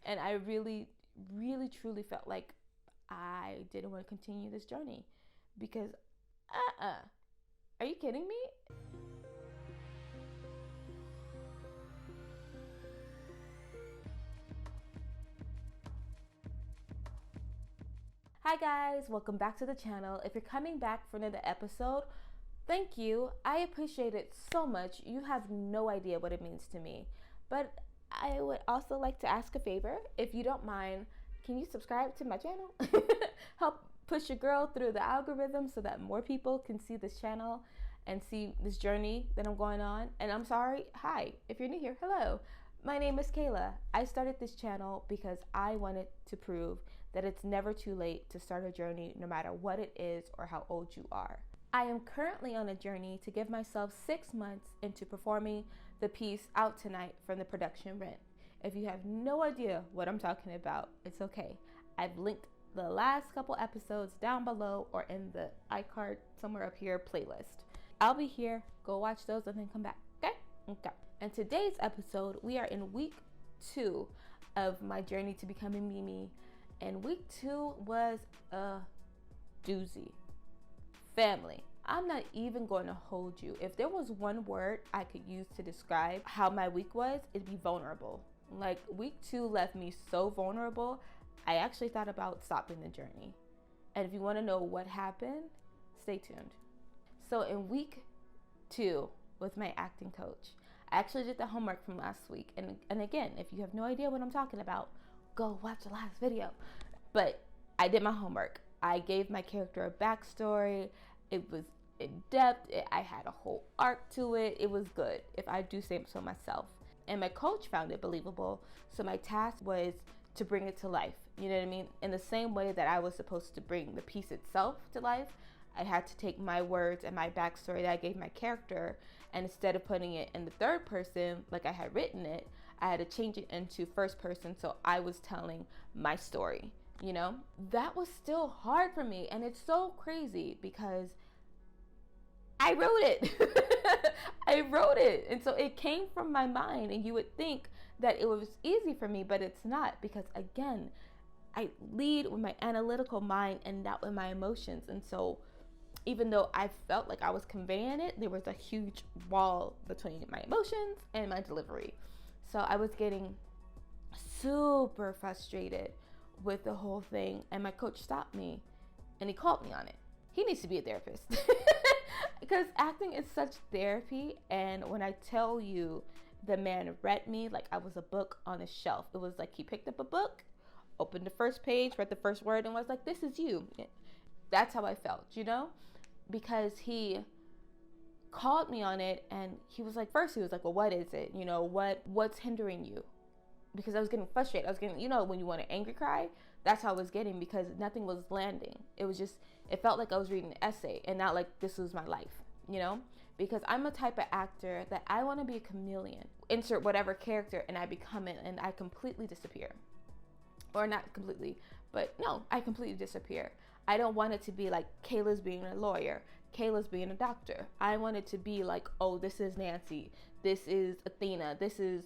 And I really, really, truly felt like I didn't want to continue this journey because, are you kidding me? Hi guys, welcome back to the channel. If you're coming back for another episode, thank you. I appreciate it so much. You have no idea what it means to me. But I would also like to ask a favor. If you don't mind, can you subscribe to my channel? Help push your girl through the algorithm so that more people can see this channel and see this journey that I'm going on. And I'm sorry, hi, if you're new here, hello. My name is Kayla. I started this channel because I wanted to prove that it's never too late to start a journey no matter what it is or how old you are. I am currently on a journey to give myself 6 months into performing the piece Out Tonight from the production Rent. If you have no idea what I'm talking about, it's okay. I've linked the last couple episodes down below or in the iCard somewhere up here playlist. I'll be here, go watch those and then come back, okay? Okay. In today's episode, we are in week 2 of my journey to becoming Mimi. And week 2 was a doozy. Family. I'm not even going to hold you. If there was one word I could use to describe how my week was, it'd be vulnerable. Like, week 2 left me so vulnerable, I actually thought about stopping the journey. And if you want to know what happened, stay tuned. So in week 2 with my acting coach, I actually did the homework from last week. And again, if you have no idea what I'm talking about, go watch the last video. But I did my homework. I gave my character a backstory. It was in depth. I had a whole arc to it. It was good, if I do say so myself. And my coach found it believable. So my task was to bring it to life. You know what I mean? In the same way that I was supposed to bring the piece itself to life, I had to take my words and my backstory that I gave my character, and instead of putting it in the third person like I had written it, I had to change it into first person, so I was telling my story, you know? That was still hard for me, and it's so crazy because I wrote it. I wrote it, and so it came from my mind, and you would think that it was easy for me, but it's not, because again, I lead with my analytical mind and not with my emotions. And so even though I felt like I was conveying it, there was a huge wall between my emotions and my delivery. So I was getting super frustrated with the whole thing, and my coach stopped me and he called me on it. He needs to be a therapist because acting is such therapy. And when I tell you, the man read me like I was a book on a shelf. It was like he picked up a book, opened the first page, read the first word, and was like, this is you. That's how I felt, you know? Because he called me on it, and he was like, first he was like, well, what is it? You know, what's hindering you? Because I was getting frustrated. I was getting, you know, when you want to angry cry, that's how I was getting, because nothing was landing. It was just, it felt like I was reading an essay and not like this was my life, you know? Because I'm a type of actor that I want to be a chameleon. Insert whatever character and I become it, and I completely disappear. Or not completely, but no, I completely disappear. I don't want it to be like Kayla's being a lawyer, Kayla's being a doctor. I want it to be like, oh, this is Nancy, this is Athena, this is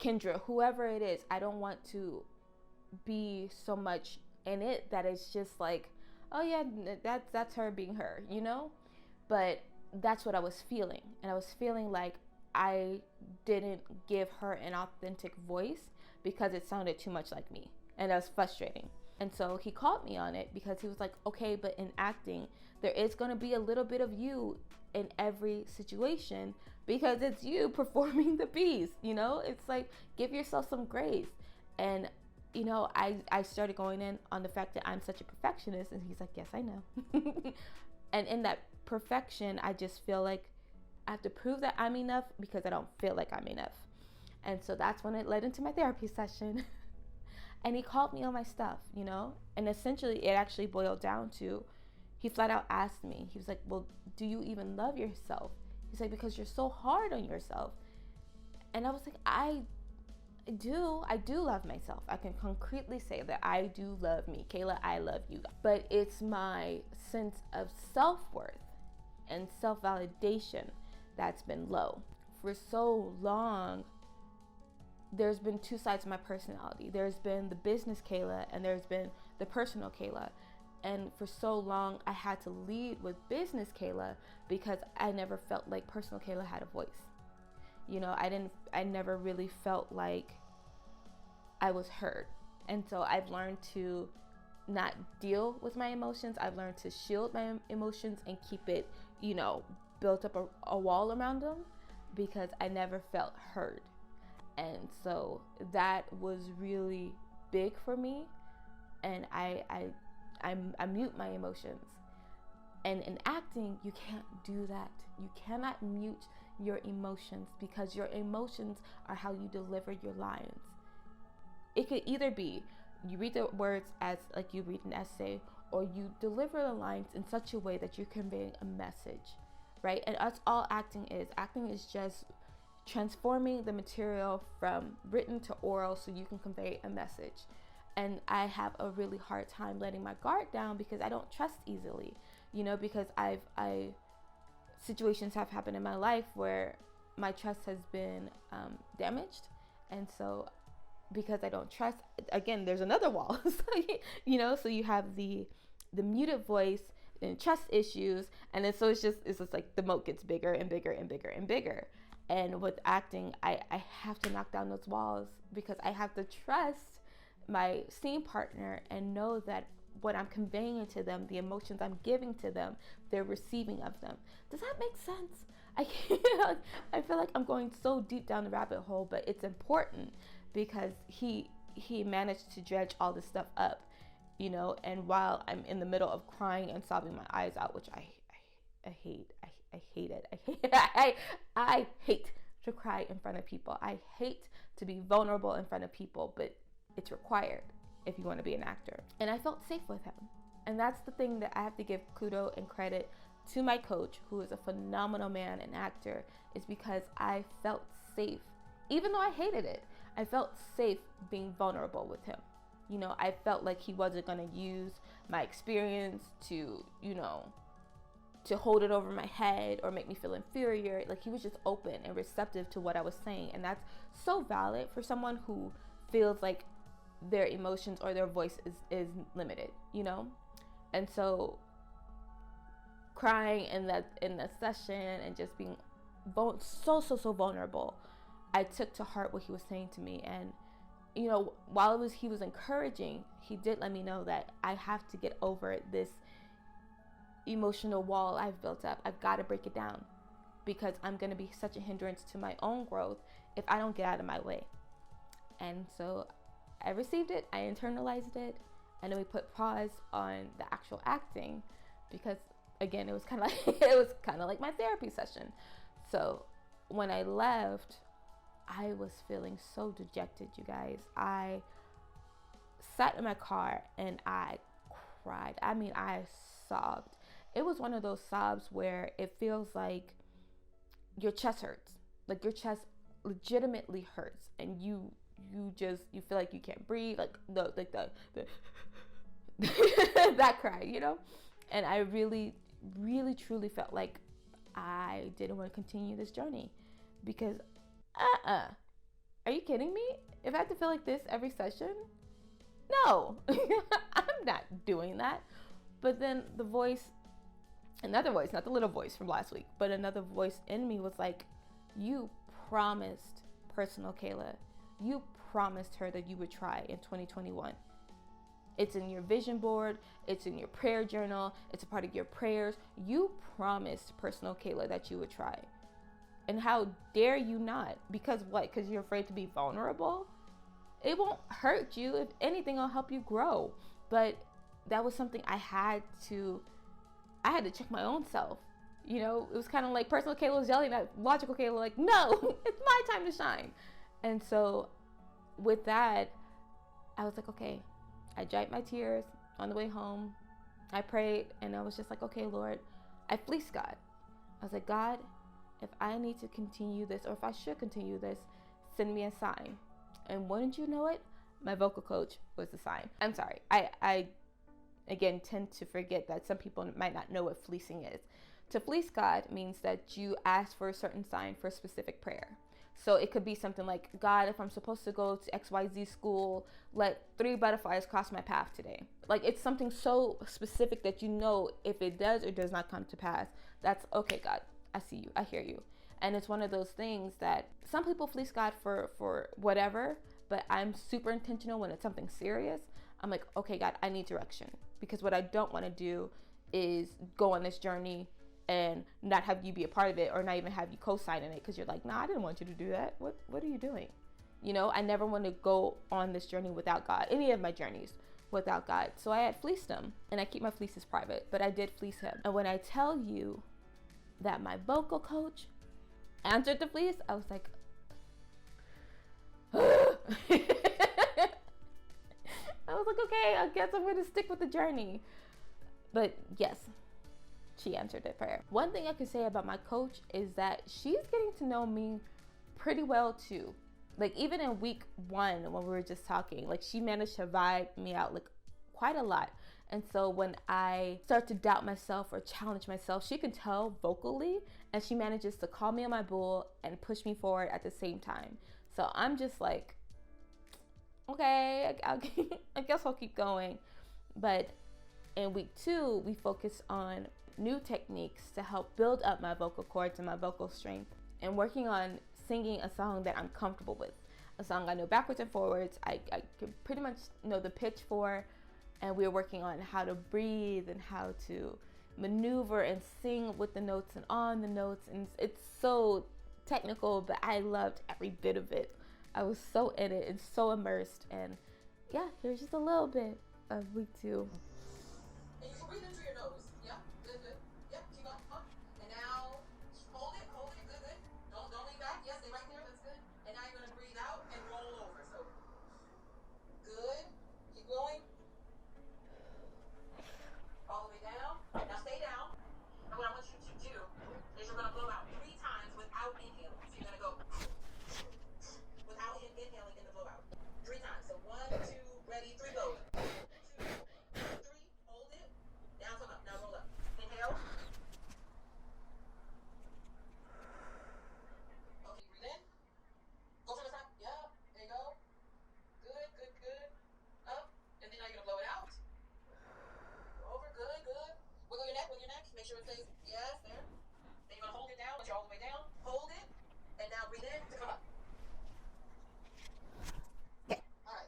Kendra, whoever it is. I don't want to be so much in it that it's just like, oh yeah, that's her being her, you know? But that's what I was feeling. And I was feeling like I didn't give her an authentic voice because it sounded too much like me. And that was frustrating. And so he called me on it because he was like, okay, but in acting, there is going to be a little bit of you in every situation because it's you performing the piece, you know? It's like, give yourself some grace. And, you know, I started going in on the fact that I'm such a perfectionist, and he's like, yes, I know. And in that perfection, I just feel like I have to prove that I'm enough because I don't feel like I'm enough. And so that's when it led into my therapy session. And he called me on my stuff, you know? And essentially it actually boiled down to, he flat out asked me, he was like, well, do you even love yourself? He's like, because you're so hard on yourself. And I was like, I do love myself. I can concretely say that I do love me. Kayla, I love you. But it's my sense of self-worth and self-validation that's been low. For so long, there's been two sides of my personality. There's been the business Kayla and there's been the personal Kayla. And for so long, I had to lead with business Kayla because I never felt like personal Kayla had a voice. You know, I never really felt like I was heard. And so I've learned to not deal with my emotions. I've learned to shield my emotions and keep it, you know, built up a wall around them because I never felt heard. And so that was really big for me. And I mute my emotions. And in acting, you can't do that. You cannot mute your emotions because your emotions are how you deliver your lines. It could either be you read the words as like you read an essay, or you deliver the lines in such a way that you're conveying a message, right? And that's all acting is. Acting is just transforming the material from written to oral so you can convey a message. And I have a really hard time letting my guard down because I don't trust easily, you know, because situations have happened in my life where my trust has been damaged. And so because I don't trust, again, there's another wall. So, you know, so you have the muted voice and trust issues. And then so it's just like the moat gets bigger and bigger and bigger and bigger. And with acting, I have to knock down those walls because I have to trust my scene partner and know that what I'm conveying to them, the emotions I'm giving to them, they're receiving of them. Does that make sense? I feel like I'm going so deep down the rabbit hole, but it's important because he managed to dredge all this stuff up, you know, and while I'm in the middle of crying and sobbing my eyes out, which I hate it. I hate to cry in front of people. I hate to be vulnerable in front of people, but it's required if you want to be an actor. And I felt safe with him. And that's the thing that I have to give kudos and credit to my coach, who is a phenomenal man and actor, is because I felt safe. Even though I hated it, I felt safe being vulnerable with him. You know, I felt like he wasn't going to use my experience to, you know, to hold it over my head or make me feel inferior. Like, he was just open and receptive to what I was saying. And that's so valid for someone who feels like their emotions or their voice is limited, you know? And so crying in the session and just being so vulnerable, I took to heart what he was saying to me. And, you know, while he was encouraging, he did let me know that I have to get over this emotional wall I've built up. I've got to break it down because I'm going to be such a hindrance to my own growth if I don't get out of my way. And so I received it, I internalized it, and then we put pause on the actual acting because, again, it was kind of like my therapy session. So when I left, I was feeling so dejected, you guys. I sat in my car and I cried. I mean, I sobbed. It was one of those sobs where it feels like your chest hurts, like your chest legitimately hurts, and you feel like you can't breathe, like the that cry, you know. And I really truly felt like I didn't want to continue this journey because are you kidding me? If I had to feel like this every session, no. I'm not doing that. But then the voice, another voice, not the little voice from last week, but another voice in me was like, you promised personal Kayla, you promised her that you would try in 2021. It's in your vision board, it's in your prayer journal, it's a part of your prayers. You promised personal Kayla that you would try. And how dare you not? Because what? Because you're afraid to be vulnerable? It won't hurt you. If anything, it'll help you grow. But that was something I had to check my own self. You know, it was kind of like personal Kayla was yelling at logical Kayla, like, no, it's my time to shine. And so with that, I was like, okay. I dried my tears on the way home. I prayed, and I was just like, okay, Lord, I fleeced God. I was like, God, if I need to continue this, or if I should continue this, send me a sign. And wouldn't you know it, my vocal coach was the sign. I'm sorry. I again tend to forget that some people might not know what fleecing is. To fleece God means that you ask for a certain sign for a specific prayer. So it could be something like, God, if I'm supposed to go to XYZ school, let 3 butterflies cross my path today. Like, it's something so specific that you know if it does or does not come to pass, that's okay, God, I see you, I hear you. And it's one of those things that some people fleece God for whatever, but I'm super intentional when it's something serious. I'm like, okay, God, I need direction. Because what I don't want to do is go on this journey and not have you be a part of it, or not even have you co-sign in it, because you're like, nah, I didn't want you to do that. What are you doing? You know, I never want to go on this journey without God, any of my journeys without God. So I had fleeced him, and I keep my fleeces private, but I did fleece him. And when I tell you that my vocal coach answered the fleece, I was like, I was like, okay, I guess I'm going to stick with the journey. But yes, she answered that prayer. One thing I could say about my coach is that she's getting to know me pretty well too. Like, even in week 1, when we were just talking, like, she managed to vibe me out like quite a lot. And so when I start to doubt myself or challenge myself, she can tell vocally, and she manages to call me on my bull and push me forward at the same time. So I'm just like, okay, I guess I'll keep going. But in week 2, we focus on new techniques to help build up my vocal cords and my vocal strength, and working on singing a song that I'm comfortable with, a song I know backwards and forwards, I can pretty much know the pitch for, and we're working on how to breathe and how to maneuver and sing with the notes and on the notes, and it's so technical, but I loved every bit of it. I was so in it and so immersed, and yeah, here's just a little bit of week 2. And you can breathe in through your nose. Yeah, good, good. Yep, keep going. And now hold it, good, good. Don't lean back. Yes, stay right there. That's good. And now you're gonna breathe out and roll over. So good. Keep going. All the way down. Now stay down. And what I want you to do is you're gonna blow out 3 times without inhaling. So you're gonna go without inhaling in the blowout. 3 times. So 1, 2, ready, 3, blow. 1, 2, 3. Hold it. Now come up. Now roll up. Inhale. Okay, breathe in. Go to the side. Yep. There you go. Good, good, good. Up. And then now you're gonna blow it out. Over. Good, good. Wiggle your neck. Wiggle your neck. Make sure it stays. Yes, there. Then you're gonna hold it down. Let you all the way down. Hold it. And now breathe in to come up. Okay. All right.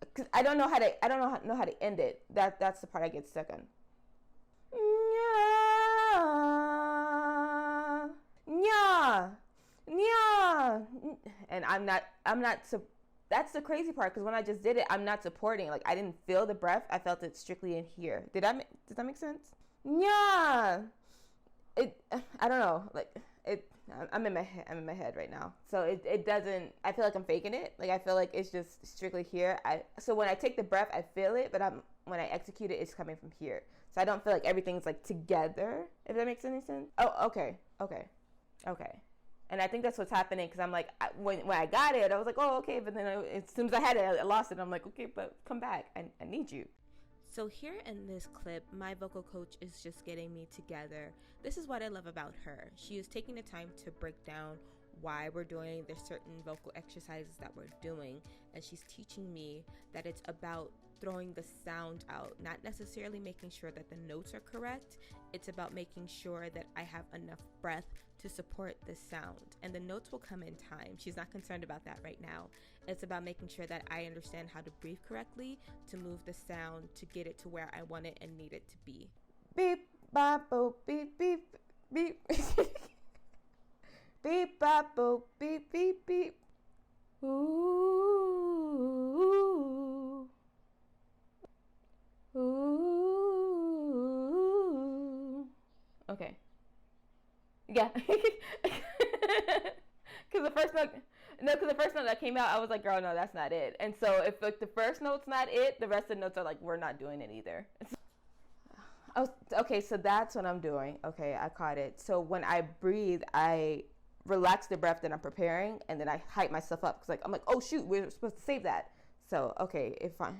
Because I don't know how to end it. That's the part I get stuck on. And that's the crazy part, because when I just did it, I'm not supporting. Like, I didn't feel the breath. I felt it strictly in here. Does that make sense? Yeah. I don't know. Like, I'm in my head right now. So it doesn't, I feel like I'm faking it. Like, I feel like it's just strictly here. So when I take the breath, I feel it, but when I execute it, it's coming from here. So I don't feel like everything's like together, if that makes any sense. Oh, okay. And I think that's what's happening, because I'm like, when I got it, I was like, oh, okay. But then as soon as I had it, I lost it. I'm like, okay, but come back. I need you. So here in this clip, my vocal coach is just getting me together. This is what I love about her. She is taking the time to break down why we're doing the certain vocal exercises that we're doing. And she's teaching me that it's about throwing the sound out, not necessarily making sure that the notes are correct. It's about making sure that I have enough breath to support the sound, and the notes will come in time. She's not concerned about that right now. It's about making sure that I understand how to breathe correctly to move the sound to get it to where I want it and need it to be. Beep, bop, boop, beep, beep, beep. Beep, bop, boop, beep, beep, beep. Ooh. Ooh. Because the first note, no, because the first note that came out, I was like, girl, no, that's not it. And so if like the first note's not it, the rest of the notes are like, we're not doing it either. Oh, okay, so that's what I'm doing. Okay, I caught it. So when I breathe, I relax the breath that I'm preparing, and then I hype myself up. Cause like I'm like, oh shoot, we're supposed to save that. So okay, if I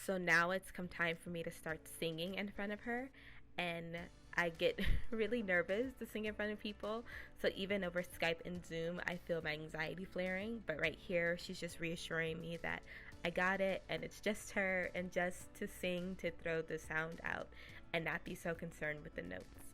So now it's come time for me to start singing in front of her, and I get really nervous to sing in front of people. So even over Skype and Zoom, I feel my anxiety flaring. But right here, she's just reassuring me that I got it, and it's just her, and just to sing, to throw the sound out, and not be so concerned with the notes.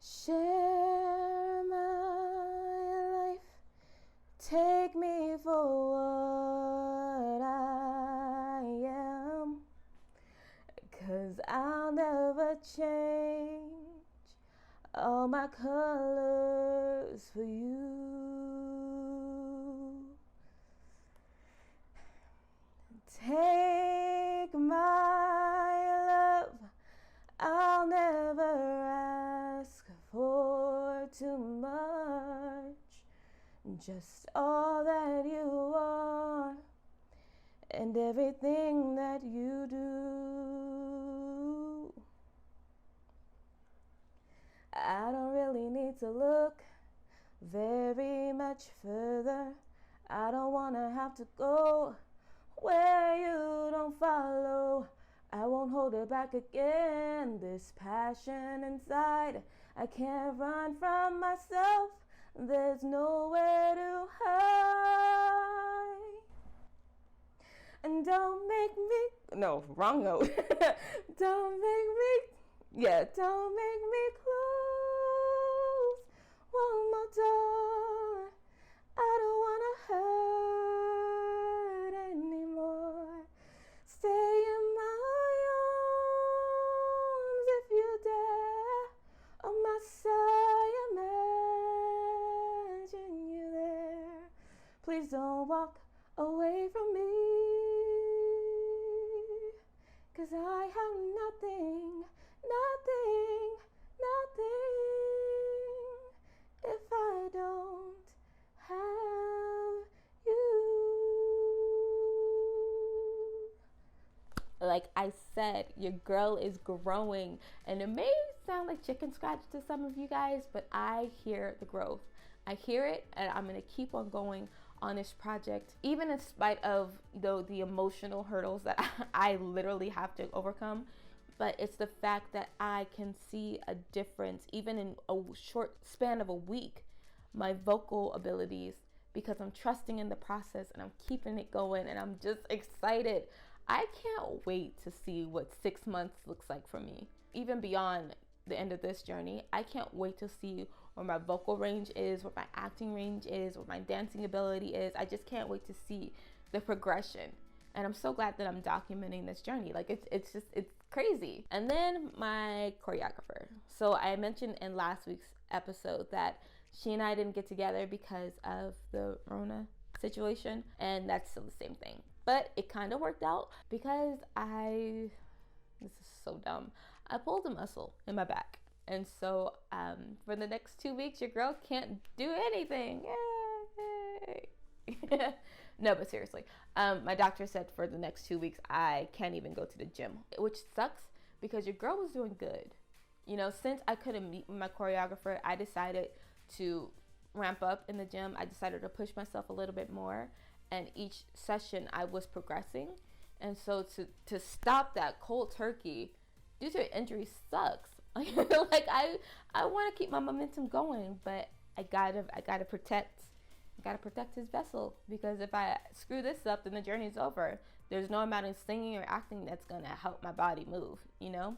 Share my life, take me for what I am, 'cause I'll never change all my colors for you. Take my love, I'll never ask for too much, just all that you are and everything that you do. I don't really need to look very much further. I don't want to have to go where you don't follow. I won't hold it back again. This passion inside, I can't run from myself. There's nowhere to hide. And don't make me, no, wrong note. Don't make me close one more door. I don't wanna hurt anymore. Stay in my arms if you dare. On my side, imagine you there. Please don't walk away from me, 'cause I have nothing if I don't have you. Like I said, your girl is growing, and it may sound like chicken scratch to some of you guys, but I hear the growth. I hear it, and I'm gonna keep on going on this project, even in spite of the emotional hurdles that I literally have to overcome. But it's the fact that I can see a difference, even in a short span of a week, my vocal abilities, because I'm trusting in the process and I'm keeping it going, and I'm just excited. I can't wait to see what 6 months looks like for me. Even beyond the end of this journey, I can't wait to see where my vocal range is, what my acting range is, what my dancing ability is. I just can't wait to see the progression. And I'm so glad that I'm documenting this journey. Like it's crazy. And then my choreographer. So I mentioned in last week's episode that she and I didn't get together because of the Rona situation, and that's still the same thing. But it kind of worked out because this is so dumb, I pulled a muscle in my back. And so for the next 2 weeks, your girl can't do anything. Yay! No, but seriously, my doctor said for the next 2 weeks, I can't even go to the gym, which sucks because your girl was doing good. You know, since I couldn't meet with my choreographer, I decided to ramp up in the gym. I decided to push myself a little bit more, and each session I was progressing. And so to stop that cold turkey due to injury sucks. Like I want to keep my momentum going, but I gotta protect his vessel, because if I screw this up, then the journey's over. There's no amount of singing or acting that's gonna help my body move, you know.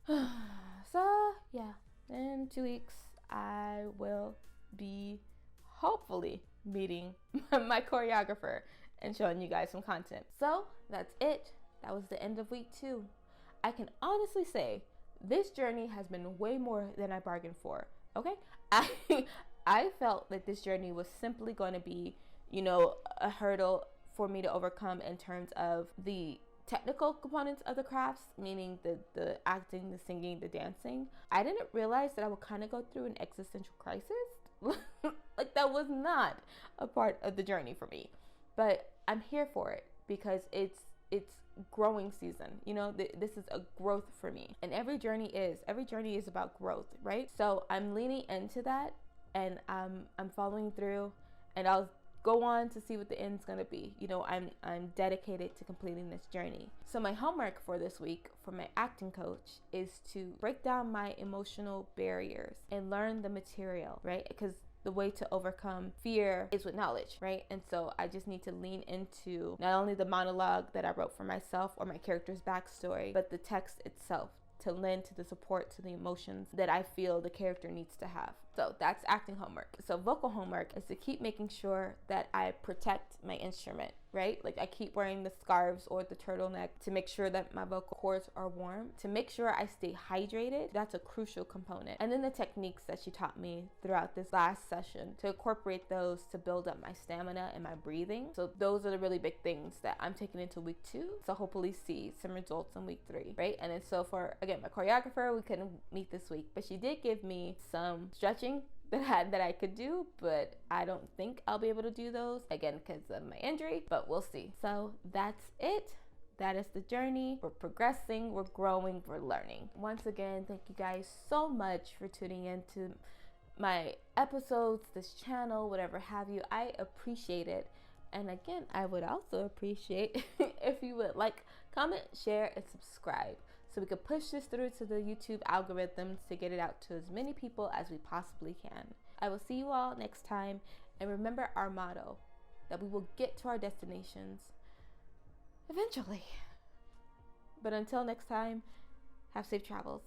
So yeah, in 2 weeks I will be hopefully meeting my choreographer and showing you guys some content. So that's it. that was the end of week 2. I can honestly say this journey has been way more than I bargained for. Okay? I felt that this journey was simply going to be, a hurdle for me to overcome in terms of the technical components of the crafts, meaning the acting, the singing, the dancing. I didn't realize that I would kind of go through an existential crisis. Like, that was not a part of the journey for me. But I'm here for it because it's growing season. This is a growth for me. And every journey is about growth, right? So I'm leaning into that, and I'm following through, and I'll go on to see what the end's gonna be. I'm dedicated to completing this journey. So my homework for this week for my acting coach is to break down my emotional barriers and learn the material, right? Because the way to overcome fear is with knowledge, right? And so I just need to lean into not only the monologue that I wrote for myself or my character's backstory, but the text itself, to lend to the support, to the emotions that I feel the character needs to have. So that's acting homework. So vocal homework is to keep making sure that I protect my instrument, right? Like, I keep wearing the scarves or the turtleneck to make sure that my vocal cords are warm, to make sure I stay hydrated. That's a crucial component. And then the techniques that she taught me throughout this last session, to incorporate those to build up my stamina and my breathing. So those are the really big things that I'm taking into week 2. So hopefully see some results in week 3, right? And then so for, again, my choreographer, we couldn't meet this week, but she did give me some stretching that I could do, but I don't think I'll be able to do those, again, because of my injury, but we'll see. So that's it. That is the journey. We're progressing, we're growing, we're learning. Once again, thank you guys so much for tuning in to my episodes, this channel, whatever have you. I appreciate it. And again, I would also appreciate if you would like, comment, share, and subscribe, so we could push this through to the YouTube algorithms to get it out to as many people as we possibly can. I will see you all next time. And remember our motto, that we will get to our destinations eventually. But until next time, have safe travels.